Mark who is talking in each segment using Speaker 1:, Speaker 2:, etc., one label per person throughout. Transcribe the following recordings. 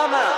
Speaker 1: Mama.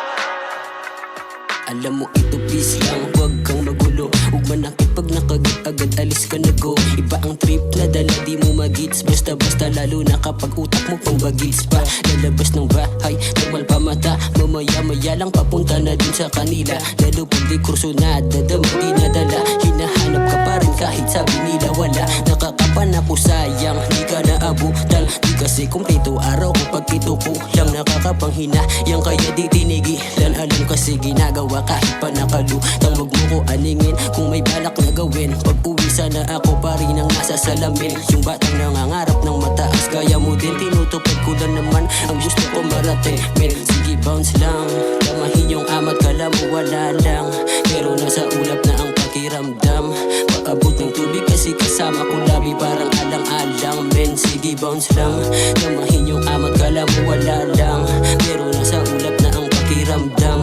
Speaker 2: Alam mo ito peace lang, huwag kang magulo. Huwag manakit pag nakagit agad alis ka na go. Iba ang trip na dala di mo magits. Basta-basta lalo na kapag utak mo pang bagits pa. Lalabas ng bahay, normal pa mata. Mamaya-maya lang papunta na din sa kanila. Lalo pag di kurso na dadama di nadala. Hinahanap ka pa rin kahit sabi nila wala. Nakakapan ako sayang, di ka naabutan. Di kasi kumpleto araw ko pag ito kulang. Nakakapanghina, yang kaya di tinigilan. Alam kasi ginagawa kahit pa nakalutang. Wag mo ko aningin kung may balak na gawin. Pag uwi sana ako pa rin ang nasa salamin. Yung batang nangangarap ng mataas, kaya mo din tinutupad ko lang naman ang gusto ko marating. Men, sige bounce lang, tamahin yung amat kala mo wala lang. Pero nasa ulap na ang pakiramdam. Paabot ng tubig kasi kasama ko labi parang alang-alang. Men, sige bounce lang, tamahin yung amat kala mo wala lang. Pero nasa ulap na ang pakiramdam.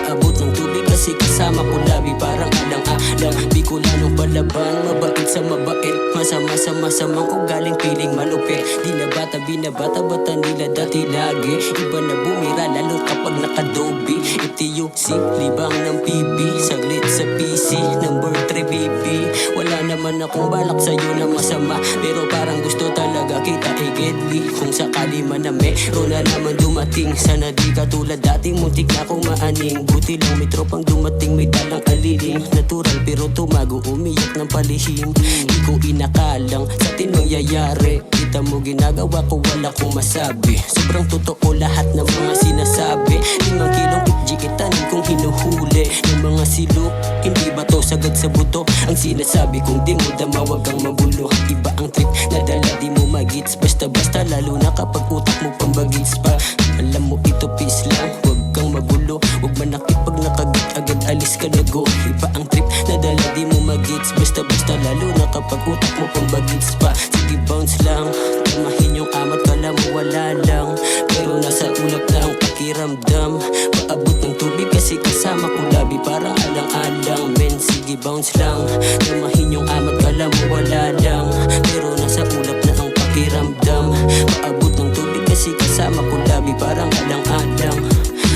Speaker 2: Paabot ng tubig kasi kasama ko labi parang alang-alang. Bicolanong palaban, mabait sa mabait. Masama sa masamang ugaling piling malupit. Di na bata binabata-bata nila dati lagi. Iba na bumira lalo kapag nakadobi. Itiyosi, libang ng PB. Saglit sa PC, number 3 baby. Wala naman akong balak sa'yo na masama. Pero parang gusto talaga kita igedli. Kung sakali man na meron na naman dumating. Sana di katulad dati muntik na akong maaning. Buti lang may tropang dumating may dalang aliling. Natural pero tumago umiyak ng palihim. Di ko inakalang sa atin mangyayari. Kita mo ginagawa ko wala kong masabi. Sobrang totoo lahat ng mga sinasabi. 5 kilong FG itanin kong hinuhuli. Ng mga silok, hindi ba to sagad sa buto? Ang sinasabi kong di mo dama wag kang magulo. Iba ang trip na dala di mo magits. Basta-basta lalo na kapag utak mo pang bagits pa. Alam mo ito peace lang, wag kang magulo. Huwag manakit pag nakagit agad alis ka na go. Iba ang trip na dala di mo magits. Basta-basta lalo na kapag utak mo pang bagits pa. Sige bounce lang, tamahin yung amat kala mo wala lang. Pero nasa ulap na ang pakiramdam. Paabot ng tubig kasi kasama ko labi parang alang-alang. Men, sige bounce lang, tamahin yung amat kala mo wala lang. Pero nasa ulap na ang pakiramdam. Paabot ng tubig kasi kasama ko labi parang alang-alang.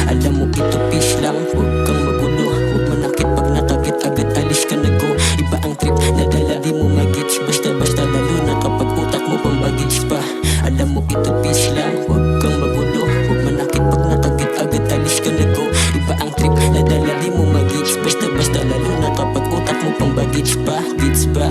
Speaker 2: Alam mo ito peace lang, huwag kang magulo. Huwag manakit pag nakagit agad alis ka na go. Iba ang trip na dala di mo magits. Basta-basta lalo na kapag utak mo pang bagits pa. Alam mo ito peace lang, huwag kang magulo. Huwag manakit pag nakagit agad alis ka na go. Iba ang trip na dala di mo magits. Basta-basta lalo na kapag utak mo pang bagits pa. Gits pa.